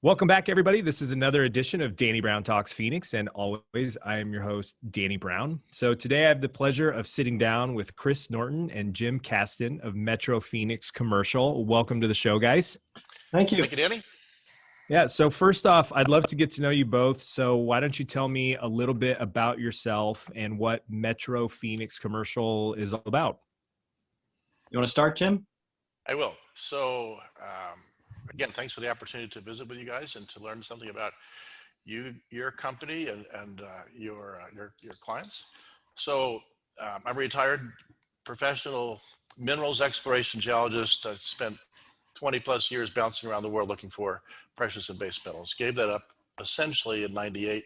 Welcome back, everybody. This is another edition of Danny Brown Talks Phoenix, and always, I am your host, Danny Brown. So today I have the pleasure of sitting down with Chris Norton and Jim Kasten of Metro Phoenix Commercial. Welcome to the show, guys. Thank you. Thank you, Danny. Yeah, so first off, I'd love to get to know you both. So why don't you tell me a little bit about yourself and what Metro Phoenix Commercial is all about? You want to start, Jim? I will. So, again, thanks for the opportunity to visit with you guys and to learn something about your company and your clients. So, I'm a retired professional minerals exploration geologist. I spent 20 plus years bouncing around the world looking for precious and base metals. Gave that up essentially in '98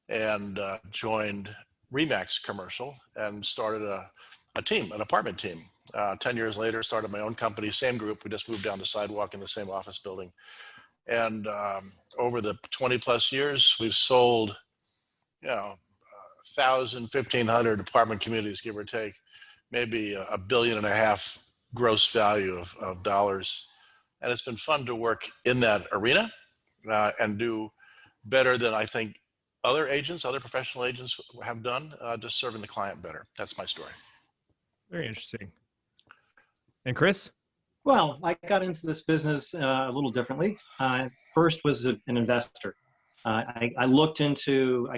and joined Remax Commercial and started a team, an apartment team. 10 years later, started my own company, same group. We just moved down the sidewalk in the same office building. And over the 20 plus years, we've sold, 1,000, 1,500 apartment communities, give or take, maybe $1.5 billion gross value of dollars. And it's been fun to work in that arena and do better than I think other professional agents have done, just serving the client better. That's my story. Very interesting. And Chris? Well, I got into this business a little differently. First was an investor. I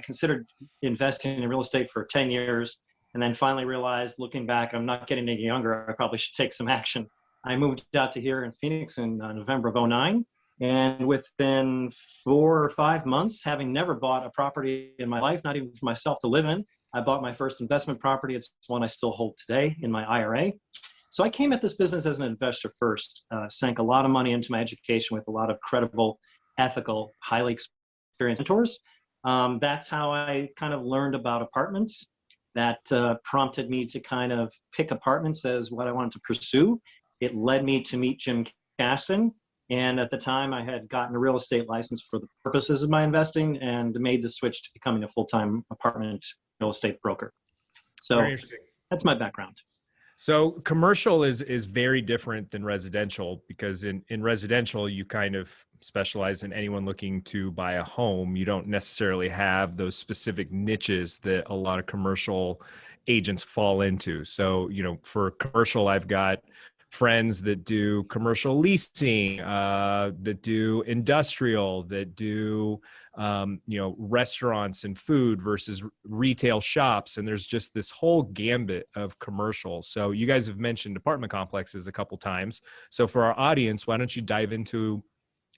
considered investing in real estate for 10 years, and then finally realized, looking back, I'm not getting any younger. I probably should take some action. I moved out to here in Phoenix in November of '09. And within 4 or 5 months, having never bought a property in my life, not even for myself to live in, I bought my first investment property. It's one I still hold today in my IRA. So I came at this business as an investor first, sank a lot of money into my education with a lot of credible, ethical, highly experienced mentors. That's how I kind of learned about apartments. That prompted me to kind of pick apartments as what I wanted to pursue. It led me to meet Jim Kasten. And at the time, I had gotten a real estate license for the purposes of my investing and made the switch to becoming a full-time apartment real estate broker. So that's my background. So commercial is very different than residential, because in residential, you kind of specialize in anyone looking to buy a home. You don't necessarily have those specific niches that a lot of commercial agents fall into. So, for commercial, I've got friends that do commercial leasing, that do industrial, that do, restaurants and food versus retail shops. And there's just this whole gambit of commercial. So you guys have mentioned apartment complexes a couple times. So for our audience, why don't you dive into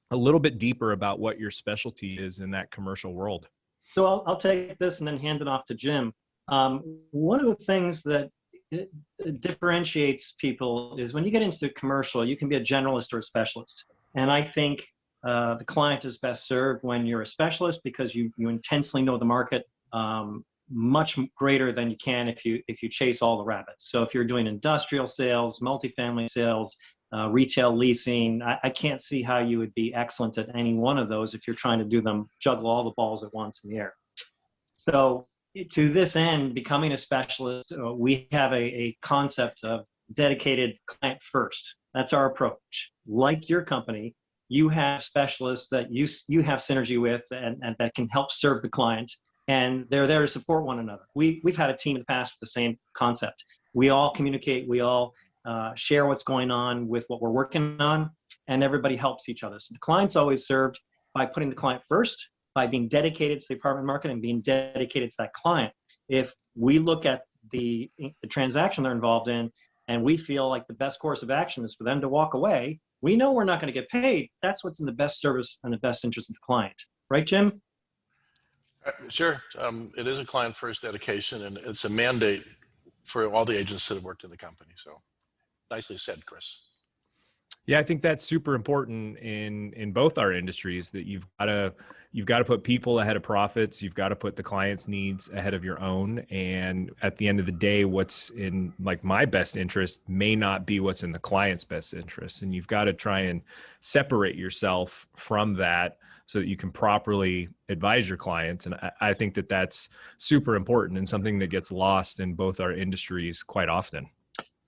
a little bit deeper about what your specialty is in that commercial world? So I'll take this and then hand it off to Jim. One of the things that it differentiates people is when you get into commercial, you can be a generalist or a specialist. And I think the client is best served when you're a specialist, because you intensely know the market much greater than you can if you chase all the rabbits. So if you're doing industrial sales, multifamily sales, retail leasing, I can't see how you would be excellent at any one of those if you're trying to juggle all the balls at once in the air. So to this end, becoming a specialist, we have a concept of dedicated client first. That's our approach. Like your company, you have specialists that you have synergy with and that can help serve the client, and they're there to support one another. We've had a team in the past with the same concept. We all communicate, we all share what's going on with what we're working on, and everybody helps each other. So the client's always served by putting the client first, by being dedicated to the apartment market and being dedicated to that client. If we look at the transaction they're involved in and we feel like the best course of action is for them to walk away, we know we're not going to get paid. That's what's in the best service and the best interest of the client. Right, Jim? Sure. It is a client first dedication, and it's a mandate for all the agents that have worked in the company. So nicely said, Chris. Yeah, I think that's super important in both our industries, that you've got to put people ahead of profits. You've got to put the client's needs ahead of your own. And at the end of the day, what's in my best interest may not be what's in the client's best interest. And you've got to try and separate yourself from that so that you can properly advise your clients. And I think that that's super important and something that gets lost in both our industries quite often.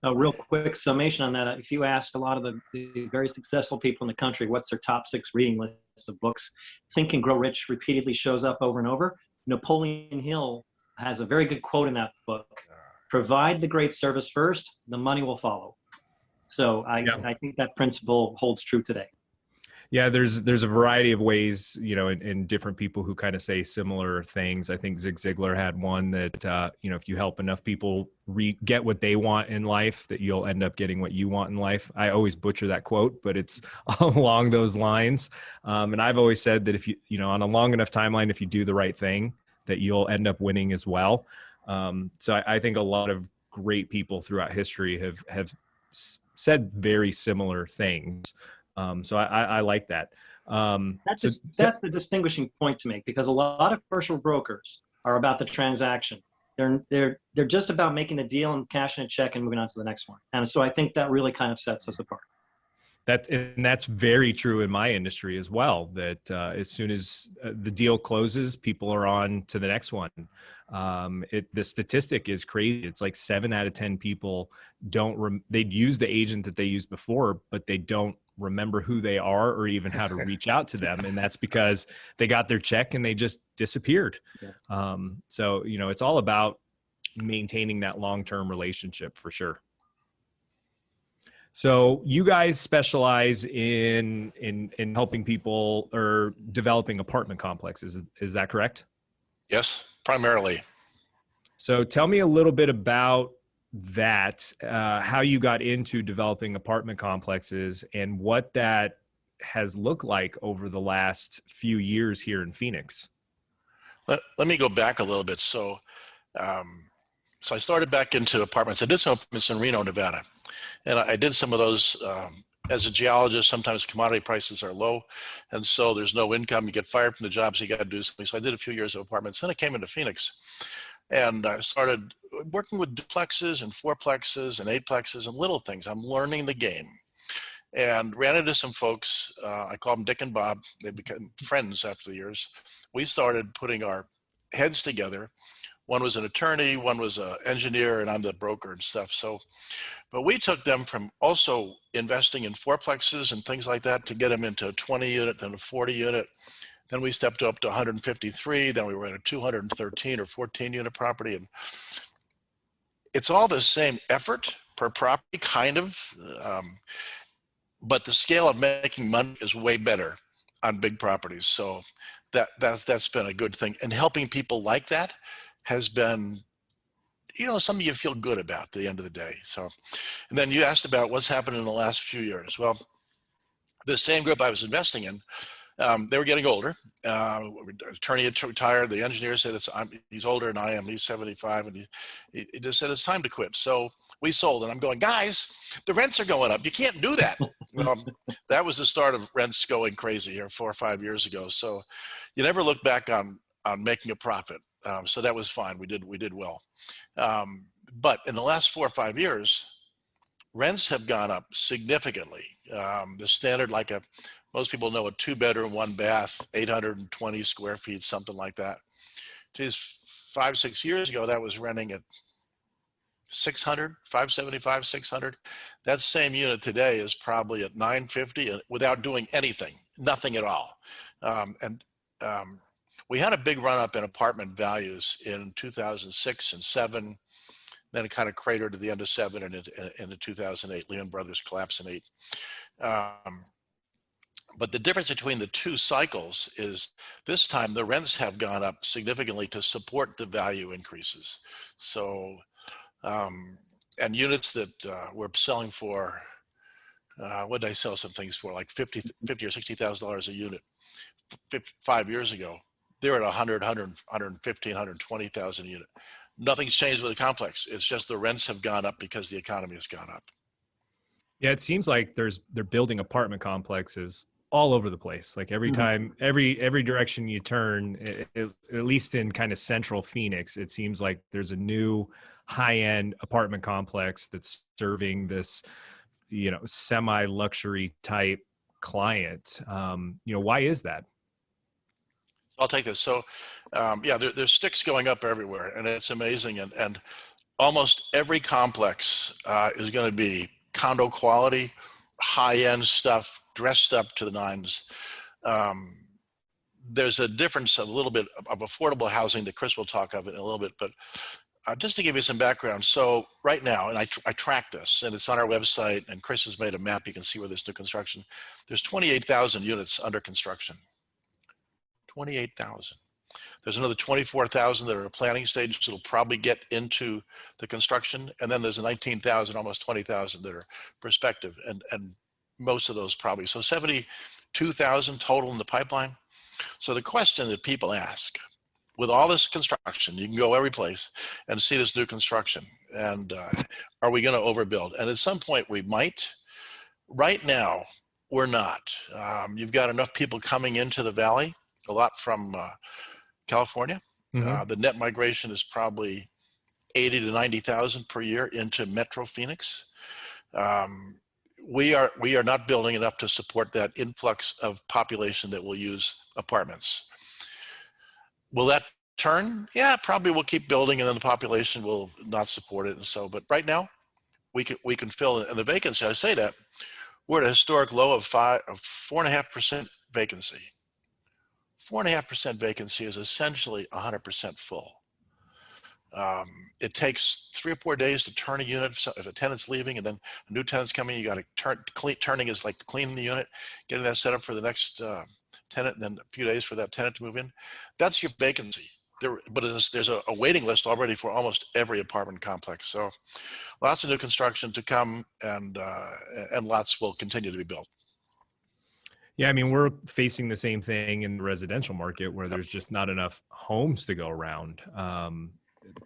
A real quick summation on that. If you ask a lot of the very successful people in the country, what's their top 6 reading list, of books. Think and Grow Rich repeatedly shows up over and over. Napoleon Hill has a very good quote in that book: provide the great service first, the money will follow. So I think that principle holds true today. Yeah, there's a variety of ways, in different people who kind of say similar things. I think Zig Ziglar had one that, if you help enough people get what they want in life, that you'll end up getting what you want in life. I always butcher that quote, but it's along those lines. And I've always said that if on a long enough timeline, if you do the right thing, that you'll end up winning as well. So I think a lot of great people throughout history have said very similar things. So I like that. That's the distinguishing point to make, because a lot of commercial brokers are about the transaction. They're just about making a deal and cashing a check and moving on to the next one. And so I think that really kind of sets us apart. That's very true in my industry as well, that as soon as the deal closes, people are on to the next one. The statistic is crazy. It's like 7 out of 10 people they'd use the agent that they used before, but they don't remember who they are or even how to reach out to them. And that's because they got their check and they just disappeared. Yeah. So, it's all about maintaining that long-term relationship for sure. So you guys specialize in helping people or developing apartment complexes. Is that correct? Yes, primarily. So tell me a little bit about that, how you got into developing apartment complexes and what that has looked like over the last few years here in Phoenix. Let me go back a little bit. So I started back into apartments. I did some apartments in Reno, Nevada. And I did some of those as a geologist. Sometimes commodity prices are low, and so there's no income. You get fired from the jobs, you got to do something. So I did a few years of apartments. Then I came into Phoenix, and I started working with duplexes and fourplexes and eightplexes and little things. I'm learning the game, and ran into some folks. I call them Dick and Bob. They became friends after the years. We started putting our heads together. One was an attorney, one was an engineer, and I'm the broker and stuff. So, but we took them from also investing in fourplexes and things like that to get them into a 20 unit, then a 40 unit. Then we stepped up to 153. Then we were at a 213 or 14 unit property. And it's all the same effort per property, kind of. But the scale of making money is way better on big properties. So that's been a good thing. And helping people like that has been, something you feel good about at the end of the day. So, and then you asked about what's happened in the last few years. Well, the same group I was investing in, they were getting older. Attorney had retired. The engineer said, he's older than I am. He's 75. And he just said, it's time to quit. So we sold. And I'm going, guys, the rents are going up. You can't do that. That was the start of rents going crazy here 4 or 5 years ago. So you never look back on making a profit. So that was fine. We did well. But in the last 4 or 5 years, rents have gone up significantly. The standard, most people know, a 2-bedroom, 1-bath, 820 square feet, something like that. Geez, 5, 6 years ago, that was renting at 600, 575, 600. That same unit today is probably at 950 without doing anything, nothing at all. We had a big run up in apartment values in 2006 and 7, then it kind of cratered at the end of 7 and into 2008. Lehman Brothers collapsed in 8. But the difference between the two cycles is this time the rents have gone up significantly to support the value increases. So, and units that we're selling for, what did I sell some things for? Like $50 or $60,000 a unit 5 years ago. They're at 100, 115, 120,000 a unit. Nothing's changed with the complex. It's just the rents have gone up because the economy has gone up. Yeah, it seems like they're building apartment complexes all over the place. Like every time, every direction you turn, at least in kind of central Phoenix, it seems like there's a new high-end apartment complex that's serving this, semi-luxury type client. Why is that? I'll take this. So, there's sticks going up everywhere, and it's amazing. And almost every complex is going to be condo quality, high-end stuff, dressed up to the nines. there's a difference, a little bit of affordable housing that Chris will talk of it in a little bit, but just to give you some background. So right now, and I track this, and it's on our website, and Chris has made a map. You can see where there's new construction. There's 28,000 units under construction. 28,000. There's another 24,000 that are in a planning stage that'll probably get into the construction. And then there's 19,000, almost 20,000 that are prospective, and most of those probably. So 72,000 total in the pipeline. So the question that people ask, with all this construction, you can go every place and see this new construction. And are we going to overbuild? And at some point we might. Right now, we're not. You've got enough people coming into the valley, a lot from California. The net migration is probably 80 to 90,000 per year into Metro Phoenix. We are not building enough to support that influx of population that will use apartments. Will that turn? Yeah, probably we'll keep building, and then the population will not support it. And so, but right now, we can fill in. And the vacancy, I say that, we're at a historic low of 4.5% vacancy. 4.5% vacancy is essentially 100% full. It takes 3 or 4 days to turn a unit. So if a tenant's leaving and then a new tenant's coming, you got to turning is like cleaning the unit, getting that set up for the next tenant, and then a few days for that tenant to move in. That's your vacancy. But there's a waiting list already for almost every apartment complex. So lots of new construction to come, and lots will continue to be built. Yeah, I mean, we're facing the same thing in the residential market where there's just not enough homes to go around.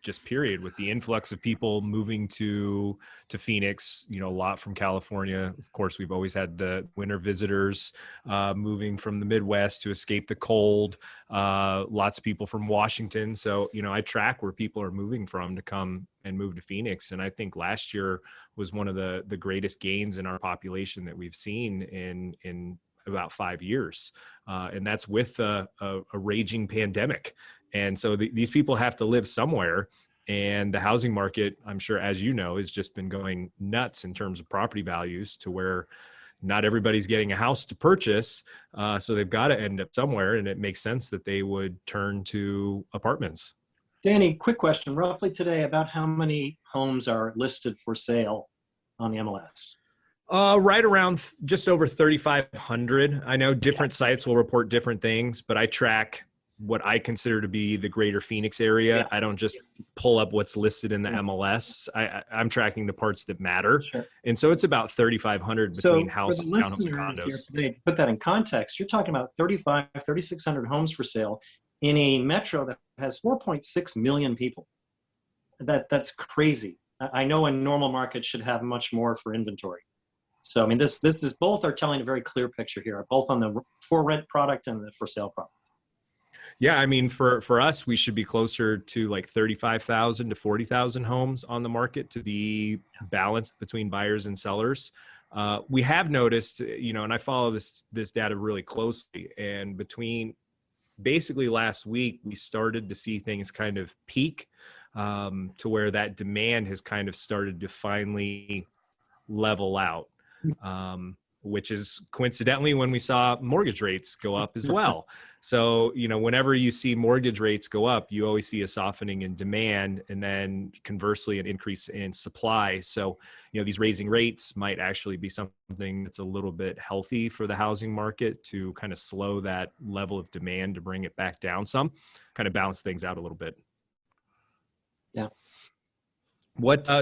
Just period, with the influx of people moving to Phoenix, a lot from California. Of course, we've always had the winter visitors moving from the Midwest to escape the cold. Lots of people from Washington. So, I track where people are moving from to come and move to Phoenix. And I think last year was one of the greatest gains in our population that we've seen in about 5 years. And that's with a raging pandemic. And so these people have to live somewhere, and the housing market, I'm sure, as you know, has just been going nuts in terms of property values, to where not everybody's getting a house to purchase. So they've got to end up somewhere, and it makes sense that they would turn to apartments. Danny, quick question. Roughly today, about how many homes are listed for sale on the MLS? Right around just over 3,500. I know different sites will report different things, but I track what I consider to be the greater Phoenix area. Yeah. I don't just pull up what's listed in the MLS. I'm tracking the parts that matter. Sure. And so it's about 3,500 between houses, townhomes, and condos. Today, to put that in context, you're talking about 3,600 homes for sale in a metro that has 4.6 million people. That's crazy. I know a normal market should have much more for inventory. So, I mean, this is, both are telling a very clear picture here, both on the for rent product and the for sale product. Yeah, I mean, for us, we should be closer to like 35,000 to 40,000 homes on the market to be balanced between buyers and sellers. We have noticed, and I follow this data really closely, and between basically last week, we started to see things kind of peak to where that demand has kind of started to finally level out. Which is coincidentally when we saw mortgage rates go up as well. So, whenever you see mortgage rates go up, you always see a softening in demand, and then conversely, an increase in supply. So, these raising rates might actually be something that's a little bit healthy for the housing market to kind of slow that level of demand to bring it back down some, kind of balance things out a little bit. Yeah.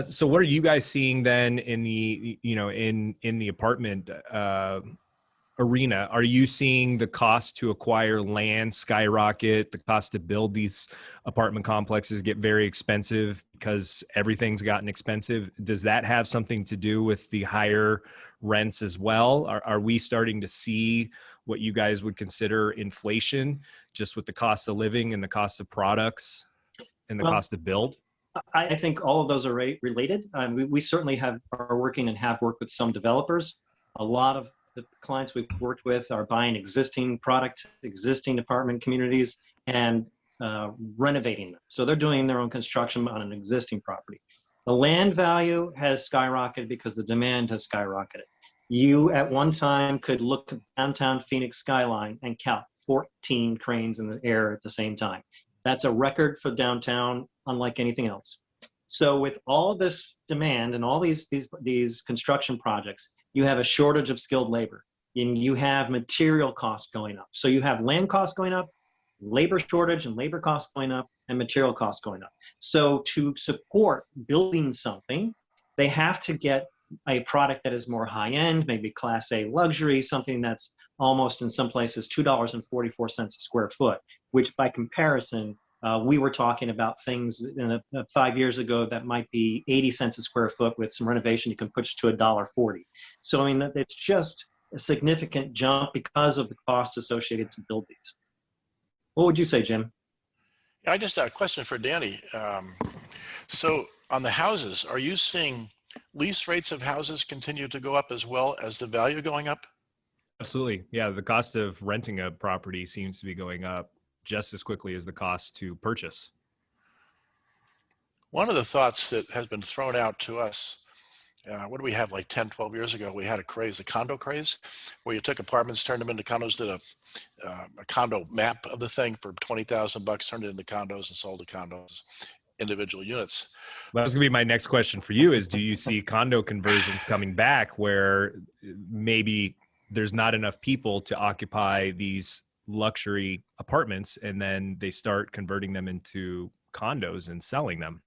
So what are you guys seeing then in the, in the apartment arena? Are you seeing the cost to acquire land skyrocket, the cost to build these apartment complexes get very expensive because everything's gotten expensive? Does that have something to do with the higher rents as well? Are we starting to see what you guys would consider inflation, just with the cost of living and the cost of products and the cost to build? I think all of those are related. We certainly are working and have worked with some developers. A lot of the clients we've worked with are buying existing product, existing apartment communities, and renovating them. So they're doing their own construction on an existing property. The land value has skyrocketed because the demand has skyrocketed. You at one time could look at downtown Phoenix skyline and count 14 cranes in the air at the same time. That's a record for downtown, unlike anything else. So with all this demand and all these construction projects, you have a shortage of skilled labor, and you have material costs going up. So you have land costs going up, labor shortage and labor costs going up, and material costs going up. So to support building something, they have to get a product that is more high end, maybe class A luxury, something that's almost in some places $2.44 a square foot, which by comparison, we were talking about things 5 years ago that might be 80 cents a square foot. With some renovation, you can push to $1.40. So, I mean, it's just a significant jump because of the cost associated to build these. What would you say, Jim? I just have a question for Danny. So on the houses, are you seeing lease rates of houses continue to go up as well as the value going up? Absolutely. Yeah. The cost of renting a property seems to be going up just as quickly as the cost to purchase. One of the thoughts that has been thrown out to us, what do we have, like 10, 12 years ago, we had a craze, the condo craze, where you took apartments, turned them into condos, did a condo map of the thing for 20,000 bucks, turned it into condos and sold the condos, individual units. That was going to be my next question for you is, do you see condo conversions coming back where maybe there's not enough people to occupy these luxury apartments and then they start converting them into condos and selling them?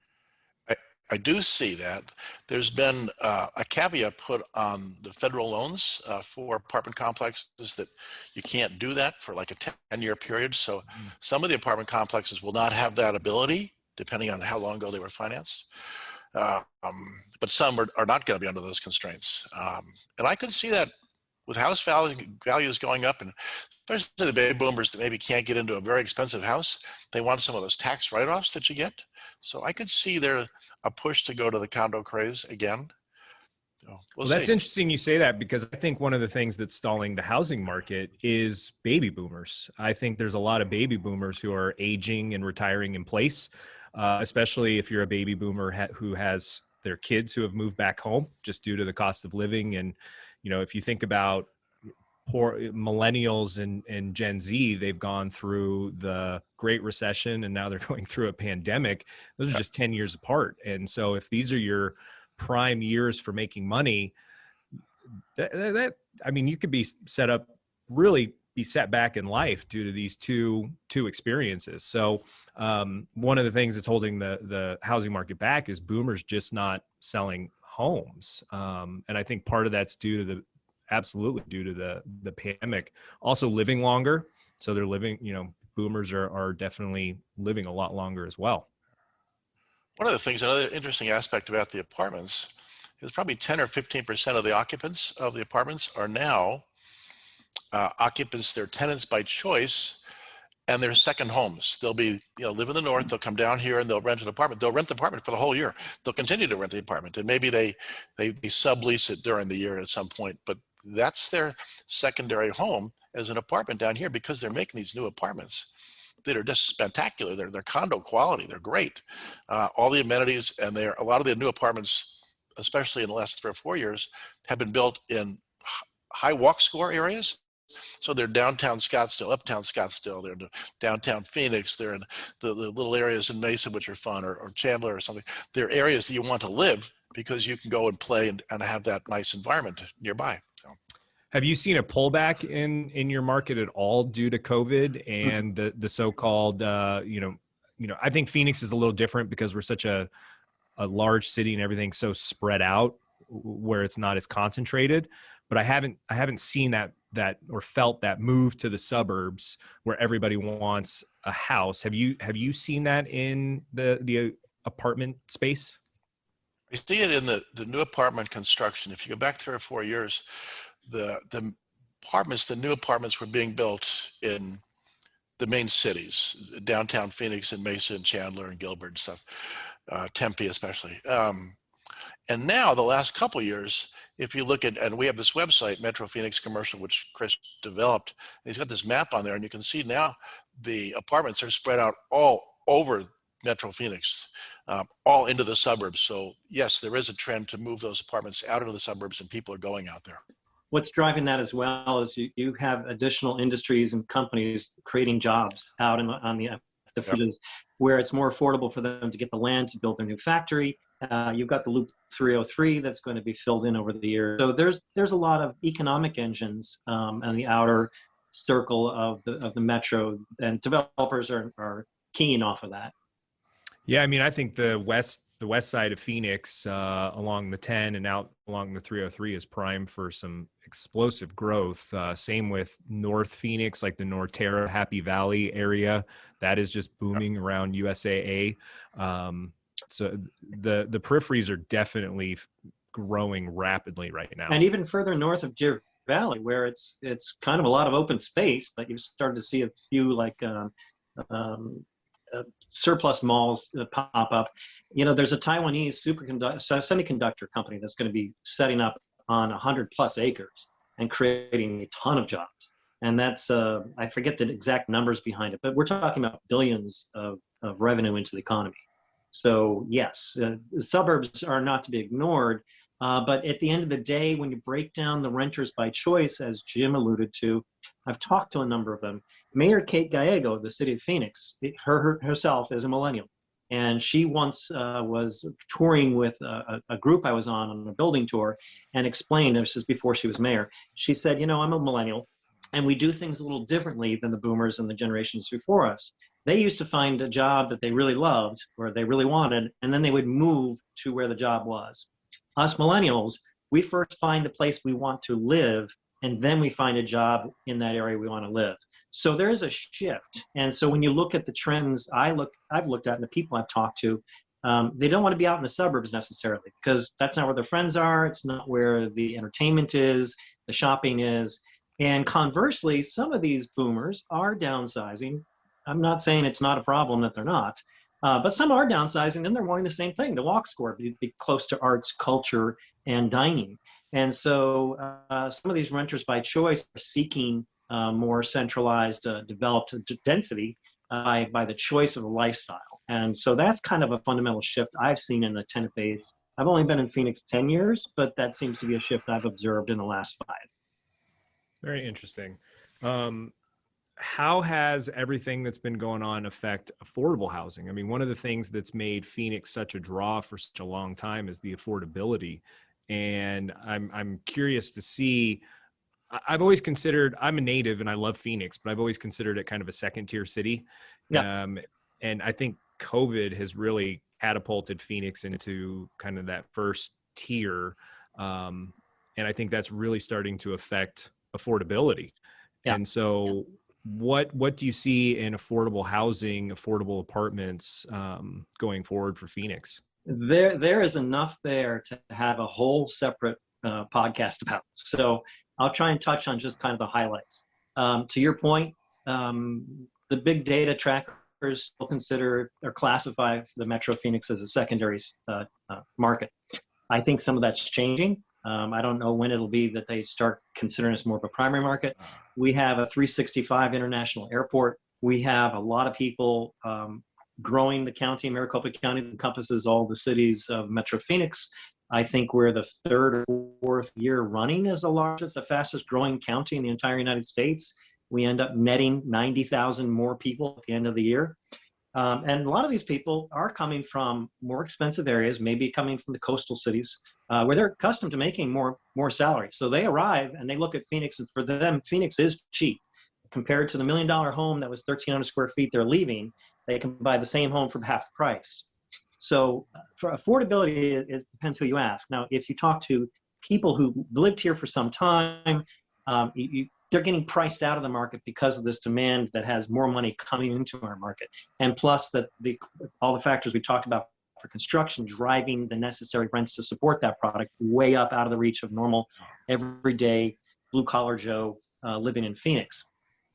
I do see that. There's been a caveat put on the federal loans for apartment complexes that you can't do that for like a 10-year period. So some of the apartment complexes will not have that ability, depending on how long ago they were financed. But some are not going to be under those constraints. And I could see that with house values going up, and especially the baby boomers that maybe can't get into a very expensive house, they want some of those tax write-offs that you get. So I could see there a push to go to the condo craze again. So well, that's interesting you say that, because I think one of the things that's stalling the housing market is baby boomers. I think there's a lot of baby boomers who are aging and retiring in place, especially if you're a baby boomer who has their kids who have moved back home just due to the cost of living. And, you know, if you think about poor millennials and Gen Z, they've gone through the Great Recession and now they're going through a pandemic. Those are just 10 years apart. And so if these are your prime years for making money, that I mean, you could be set up, really be set back in life due to these two experiences. So one of the things that's holding the housing market back is boomers just not selling homes. And I think part of that's absolutely due to the pandemic. Also living longer. So they're living, you know, boomers are definitely living a lot longer as well. One of the things, another interesting aspect about the apartments is probably 10 or 15% of the occupants of the apartments are now occupants, they're tenants by choice, and they're second homes. They'll be, you know, live in the north, they'll come down here and they'll rent an apartment. They'll rent the apartment for the whole year. They'll continue to rent the apartment, and maybe they sublease it during the year at some point, but that's their secondary home as an apartment down here, because they're making these new apartments that are just spectacular. They're condo quality. They're great. All the amenities, and a lot of the new apartments, especially in the last 3 or 4 years, have been built in high walk score areas. So they're downtown Scottsdale, uptown Scottsdale, they're in downtown Phoenix, they're in the little areas in Mesa, which are fun, or Chandler or something. They're areas that you want to live because you can go and play and have that nice environment nearby. So. Have you seen a pullback in your market at all due to COVID and the so-called, I think Phoenix is a little different because we're such a large city and everything's so spread out where it's not as concentrated, but I haven't seen that or felt that move to the suburbs where everybody wants a house. Have you seen that in the apartment space? I see it in the new apartment construction. If you go back 3 or 4 years, the new apartments were being built in the main cities, downtown Phoenix and Mesa and Chandler and Gilbert and stuff, Tempe especially. And now the last couple of years, if you look at, and we have this website, Metro Phoenix Commercial, which Chris developed, and he's got this map on there, and you can see now the apartments are spread out all over Metro Phoenix, all into the suburbs. So yes, there is a trend to move those apartments out into the suburbs, and people are going out there. what's driving that as well is you have additional industries and companies creating jobs out on the Yep. field where it's more affordable for them to get the land to build their new factory. You've got the Loop 303 that's going to be filled in over the years. So there's a lot of economic engines on the outer circle of the metro, and developers are keying off of that. Yeah, I mean, I think the west side of Phoenix, along the 10 and out along the 303, is primed for some explosive growth. Same with North Phoenix, like the Norterra Happy Valley area, that is just booming around USAA. So the peripheries are definitely growing rapidly right now. And even further north of Deer Valley, where it's kind of a lot of open space, but you've started to see a few like surplus malls pop up. You know, there's a Taiwanese semiconductor company that's going to be setting up on 100+ acres and creating a ton of jobs. And that's, I forget the exact numbers behind it, but we're talking about billions of revenue into the economy. So yes, the suburbs are not to be ignored. But at the end of the day, when you break down the renters by choice, as Jim alluded to, I've talked to a number of them. Mayor Kate Gallego of the city of Phoenix, herself is a millennial. And she once was touring with a group I was on a building tour, and explained, this is before she was mayor, she said, you know, I'm a millennial, and we do things a little differently than the boomers and the generations before us. They used to find a job that they really loved or they really wanted, and then they would move to where the job was. Us millennials, we first find the place we want to live, and then we find a job in that area we want to live. So there's a shift. And so when you look at the trends I've looked at and the people I've talked to, they don't want to be out in the suburbs necessarily, because that's not where their friends are. It's not where the entertainment is, the shopping is. And conversely, some of these boomers are downsizing. I'm not saying it's not a problem that they're not, but some are downsizing, and they're wanting the same thing, the walk score, be close to arts, culture, and dining. And so some of these renters by choice are seeking more centralized, developed density by the choice of a lifestyle. And so that's kind of a fundamental shift I've seen in the tenant base. I've only been in Phoenix 10 years, but that seems to be a shift I've observed in the last 5. Very interesting. How has everything that's been going on affect affordable housing? I mean, one of the things that's made Phoenix such a draw for such a long time is the affordability. And I'm curious to see, I've always considered, I'm a native and I love Phoenix, but I've always considered it kind of a second tier city. Yeah. And I think COVID has really catapulted Phoenix into kind of that first tier. And I think that's really starting to affect affordability. Yeah. And so what do you see in affordable housing, affordable apartments going forward for Phoenix? There is enough there to have a whole separate podcast about. So I'll try and touch on just kind of the highlights. To your point, the big data trackers still consider or classify the Metro Phoenix as a secondary market. I think some of that's changing. I don't know when it'll be that they start considering us more of a primary market. We have a 365 international airport. We have a lot of people growing the county. Maricopa County encompasses all the cities of Metro Phoenix. I think we're the 3rd or 4th year running as the fastest growing county in the entire United States. We end up netting 90,000 more people at the end of the year. And a lot of these people are coming from more expensive areas, maybe coming from the coastal cities, where they're accustomed to making more salary. So they arrive and they look at Phoenix, and for them, Phoenix is cheap. Compared to the $1 million home that was 1,300 square feet they're leaving, they can buy the same home for half the price. So for affordability, it depends who you ask. Now, if you talk to people who lived here for some time, they're getting priced out of the market because of this demand that has more money coming into our market. And plus that all the factors we talked about for construction driving the necessary rents to support that product way up out of the reach of normal, everyday blue-collar Joe living in Phoenix.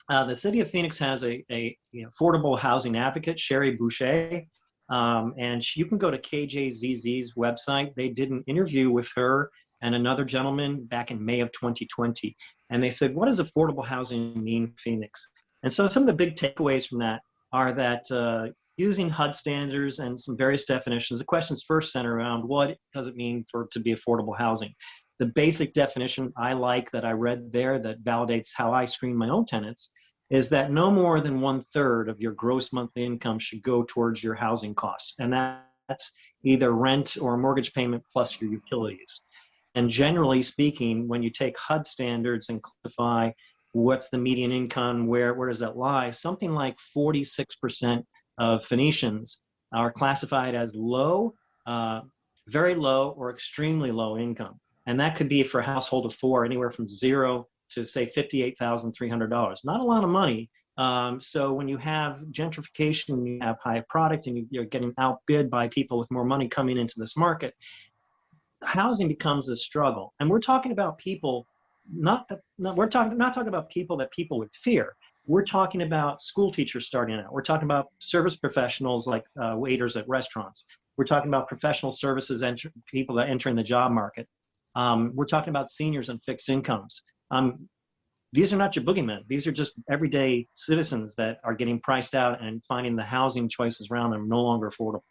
The city of Phoenix has a affordable housing advocate, Sherry Boucher, and you can go to KJZZ's website. They did an interview with her and another gentleman back in May of 2020. And they said, what does affordable housing mean in Phoenix? And so some of the big takeaways from that are that using HUD standards and some various definitions, the questions first center around what does it mean to be affordable housing. The basic definition I like that I read there that validates how I screen my own tenants is that no more than 1/3 of your gross monthly income should go towards your housing costs. And that's either rent or mortgage payment plus your utilities. And generally speaking, when you take HUD standards and classify what's the median income, where does that lie, something like 46% of Phoenicians are classified as low, very low, or extremely low income. And that could be for a household of four, anywhere from zero to say $58,300. Not a lot of money. So when you have gentrification, you have high product, and you're getting outbid by people with more money coming into this market, housing becomes a struggle. And we're talking about people, not talking about people that people would fear. We're talking about school teachers starting out. We're talking about service professionals like waiters at restaurants. We're talking about professional services, people that enter in the job market. We're talking about seniors and fixed incomes. These are not your boogeymen. These are just everyday citizens that are getting priced out and finding the housing choices around them no longer affordable.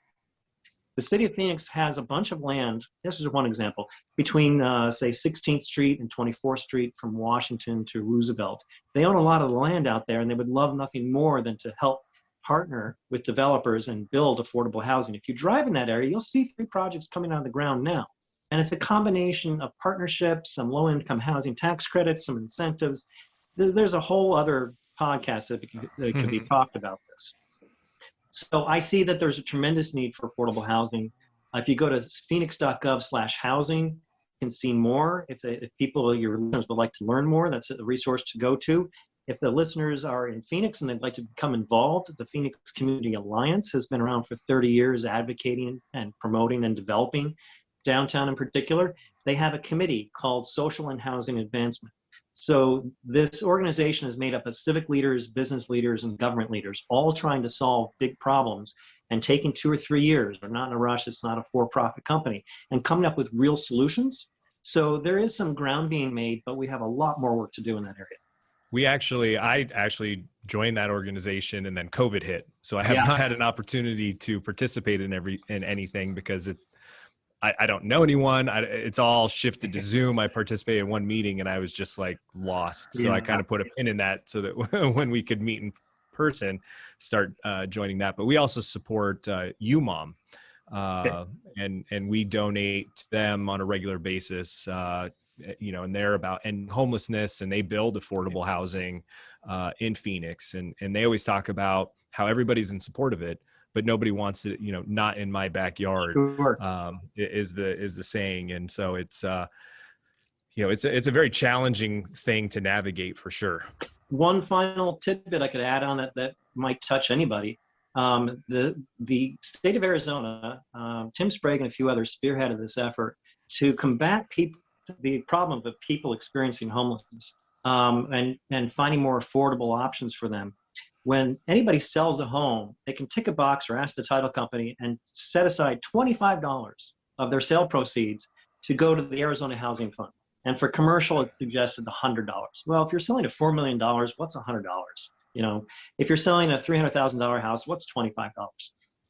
The city of Phoenix has a bunch of land. This is one example between, say, 16th Street and 24th Street from Washington to Roosevelt. They own a lot of the land out there, and they would love nothing more than to help partner with developers and build affordable housing. If you drive in that area, you'll see 3 projects coming out of the ground now. And it's a combination of partnerships, some low-income housing tax credits, some incentives. There's a whole other podcast that could be talked about this. So I see that there's a tremendous need for affordable housing. If you go to phoenix.gov/housing, you can see more. If people, your listeners, would like to learn more, that's a resource to go to. If the listeners are in Phoenix and they'd like to become involved, the Phoenix Community Alliance has been around for 30 years advocating and promoting and developing downtown in particular. They have a committee called Social and Housing Advancement. So this organization is made up of civic leaders, business leaders, and government leaders, all trying to solve big problems and taking 2 or 3 years. They're not in a rush. It's not a for-profit company, and coming up with real solutions. So there is some ground being made, but we have a lot more work to do in that area. I actually joined that organization, and then COVID hit. So I have not had an opportunity to participate in anything because I don't know anyone. It's all shifted to Zoom. I participated in one meeting and I was just like lost. So I kind of put a pin in that so that when we could meet in person, start joining that. But we also support UMOM, and we donate to them on a regular basis. And they're about ending homelessness, and they build affordable housing in Phoenix. And they always talk about how everybody's in support of it, but nobody wants it, not in my backyard, Sure. is the saying. And so it's a very challenging thing to navigate for sure. One final tidbit I could add on that might touch anybody. The state of Arizona, Tim Sprague and a few others spearheaded this effort to combat the problem of people experiencing homelessness, and finding more affordable options for them. When anybody sells a home, they can tick a box or ask the title company and set aside $25 of their sale proceeds to go to the Arizona Housing Fund. And for commercial, it's suggested $100. Well, if you're selling a $4 million, what's $100? If you're selling a $300,000 house, what's $25?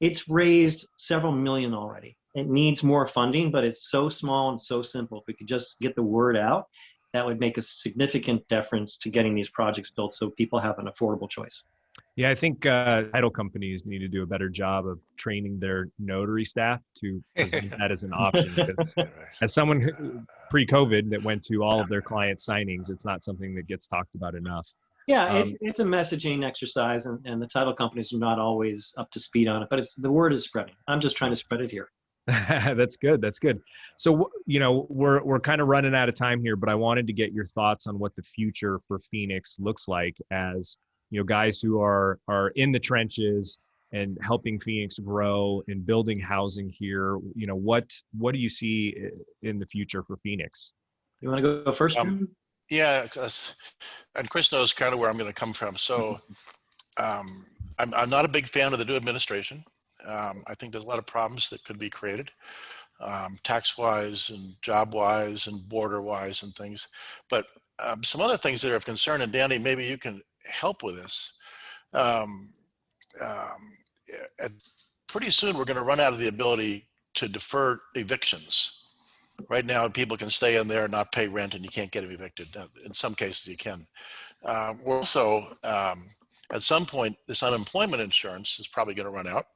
It's raised several million already. It needs more funding, but it's so small and so simple. If we could just get the word out, that would make a significant difference to getting these projects built so people have an affordable choice. Yeah, I think title companies need to do a better job of training their notary staff to present that as an option. Because as someone pre-COVID that went to all of their client signings, it's not something that gets talked about enough. Yeah, it's a messaging exercise, and the title companies are not always up to speed on it, but the word is spreading. I'm just trying to spread it here. That's good. That's good. So, we're kind of running out of time here, but I wanted to get your thoughts on what the future for Phoenix looks like as, guys who are in the trenches and helping Phoenix grow and building housing here. What do you see in the future for Phoenix? You want to go first? Yeah, and Chris knows kind of where I'm going to come from. So I'm not a big fan of the new administration. I think there's a lot of problems that could be created, tax-wise and job-wise and border-wise and things. But some other things that are of concern, and Danny, maybe you can help with this. Pretty soon we're going to run out of the ability to defer evictions. Right now, people can stay in there and not pay rent, and you can't get them evicted. In some cases, you can. We're also, at some point, this unemployment insurance is probably going to run out.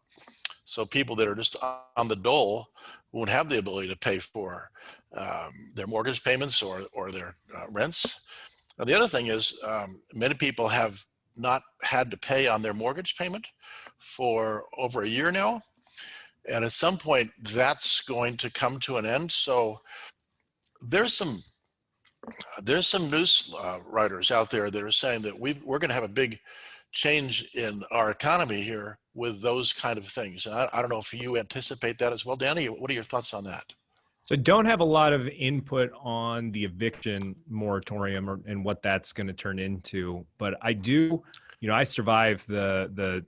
So people that are just on the dole won't have the ability to pay for their mortgage payments or their rents. Now, the other thing is many people have not had to pay on their mortgage payment for over a year now. And at some point, that's going to come to an end. So there's some news writers out there that are saying that we're going to have a big change in our economy here with those kind of things. And I don't know if you anticipate that as well. Danny, what are your thoughts on that? So don't have a lot of input on the eviction moratorium and what that's going to turn into, but I do, I survived the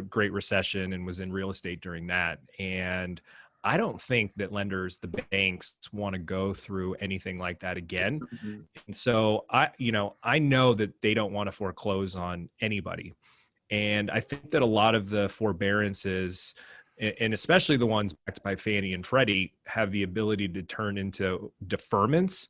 Great Recession and was in real estate during that. And I don't think that lenders, the banks, want to go through anything like that again. Mhm. And so I know that they don't want to foreclose on anybody. And I think that a lot of the forbearances, and especially the ones backed by Fannie and Freddie, have the ability to turn into deferments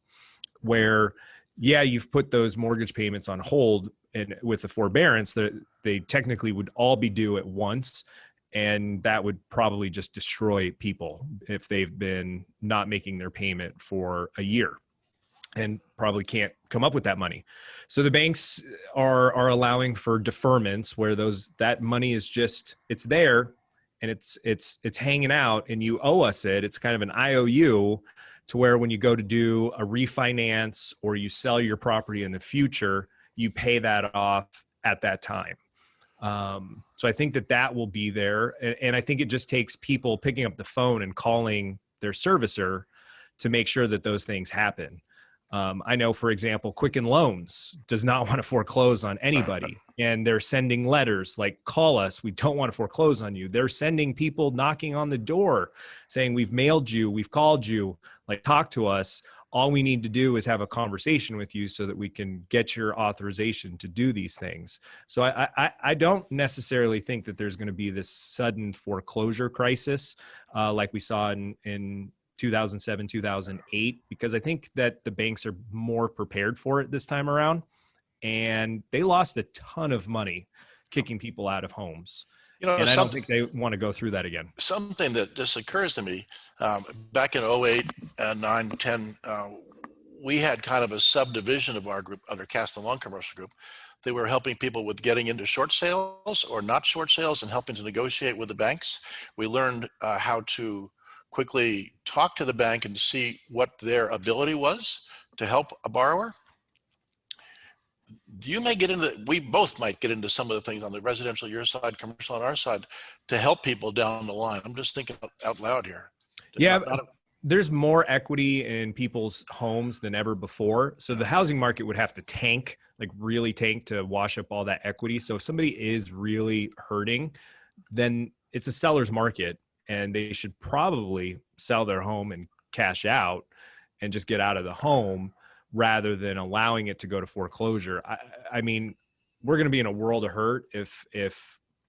where, yeah, you've put those mortgage payments on hold, and with the forbearance, that they technically would all be due at once. And that would probably just destroy people if they've been not making their payment for a year and probably can't come up with that money. So the banks are allowing for deferments where that money is just, it's there and it's hanging out and you owe us it. It's kind of an IOU to where when you go to do a refinance or you sell your property in the future, you pay that off at that time. So I think that will be there. And I think it just takes people picking up the phone and calling their servicer to make sure that those things happen. I know, for example, Quicken Loans does not want to foreclose on anybody. And they're sending letters like, call us, we don't want to foreclose on you. They're sending people knocking on the door saying, we've mailed you, we've called you, like, talk to us. All we need to do is have a conversation with you so that we can get your authorization to do these things. So I don't necessarily think that there's going to be this sudden foreclosure crisis like we saw in 2007, 2008, because I think that the banks are more prepared for it this time around. And they lost a ton of money kicking people out of homes. And I don't think they want to go through that again. Something that just occurs to me, back in 08 and 9, 10, we had kind of a subdivision of our group under Kasten Long Commercial Group. They were helping people with getting into short sales or not short sales and helping to negotiate with the banks. We learned how to quickly talk to the bank and see what their ability was to help a borrower. We both might get into some of the things on the residential your side, commercial on our side, to help people down the line. I'm just thinking out loud here. Yeah, there's more equity in people's homes than ever before. So the housing market would have to tank, like really tank, to wash up all that equity. So if somebody is really hurting, then it's a seller's market and they should probably sell their home and cash out and just get out of the home, rather than allowing it to go to foreclosure. I mean, we're going to be in a world of hurt if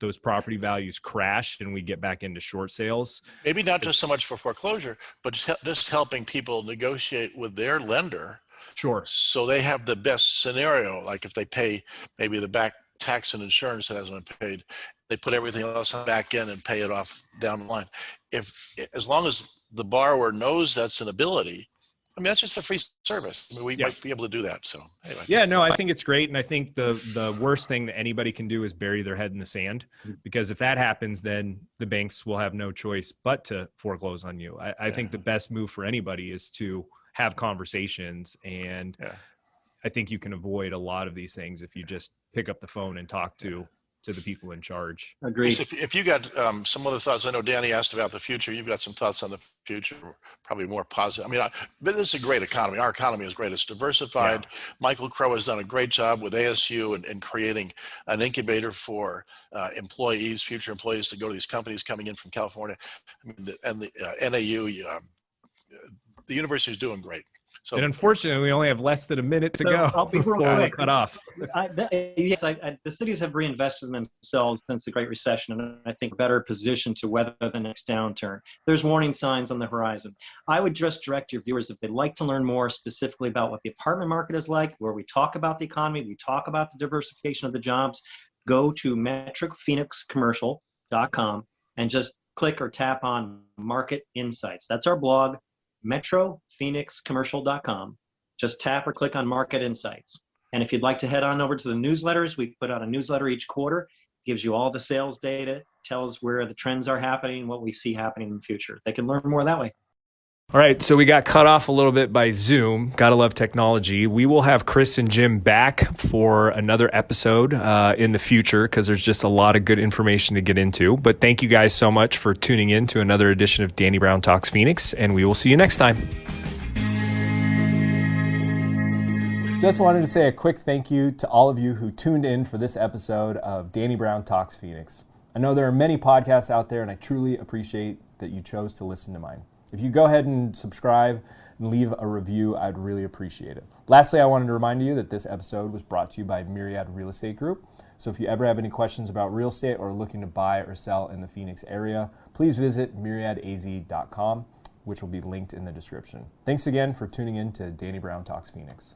those property values crash and we get back into short sales. Maybe not just so much for foreclosure, but just helping people negotiate with their lender. Sure. So they have the best scenario. Like if they pay maybe the back tax and insurance that hasn't been paid, they put everything else back in and pay it off down the line. As long as the borrower knows that's an ability, I mean, that's just a free service. I mean, we might be able to do that. So anyway. Yeah, no, I think it's great. And I think the worst thing that anybody can do is bury their head in the sand, because if that happens, then the banks will have no choice but to foreclose on you. I think the best move for anybody is to have conversations. And I think you can avoid a lot of these things if you just pick up the phone and talk to the people in charge. Agreed. If you got some other thoughts, I know Danny asked about the future. You've got some thoughts on the future, probably more positive. I mean, but this is a great economy. Our economy is great. It's diversified. Yeah. Michael Crow has done a great job with ASU and creating an incubator for employees, future employees, to go to these companies coming in from California. I mean, and the NAU, the university is doing great. So, and unfortunately, we only have less than a minute to So go I'll be real before we quick. cut off. The cities have reinvested in themselves since the Great Recession, and I think better positioned to weather the next downturn. There's warning signs on the horizon. I would just direct your viewers, if they'd like to learn more specifically about what the apartment market is like, where we talk about the economy, we talk about the diversification of the jobs, go to metrocphoenixcommercial.com and just click or tap on Market Insights. That's our blog, metrocphoenixcommercial.com. Just tap or click on Market Insights. And if you'd like to head on over to the newsletters, we put out a newsletter each quarter, gives you all the sales data, tells where the trends are happening, what we see happening in the future. They can learn more that way. All right, so we got cut off a little bit by Zoom. Gotta love technology. We will have Chris and Jim back for another episode in the future because there's just a lot of good information to get into. But thank you guys so much for tuning in to another edition of Danny Brown Talks Phoenix, and we will see you next time. Just wanted to say a quick thank you to all of you who tuned in for this episode of Danny Brown Talks Phoenix. I know there are many podcasts out there, and I truly appreciate that you chose to listen to mine. If you go ahead and subscribe and leave a review, I'd really appreciate it. Lastly, I wanted to remind you that this episode was brought to you by Myriad Real Estate Group. So if you ever have any questions about real estate or looking to buy or sell in the Phoenix area, please visit myriadaz.com, which will be linked in the description. Thanks again for tuning in to Danny Brown Talks Phoenix.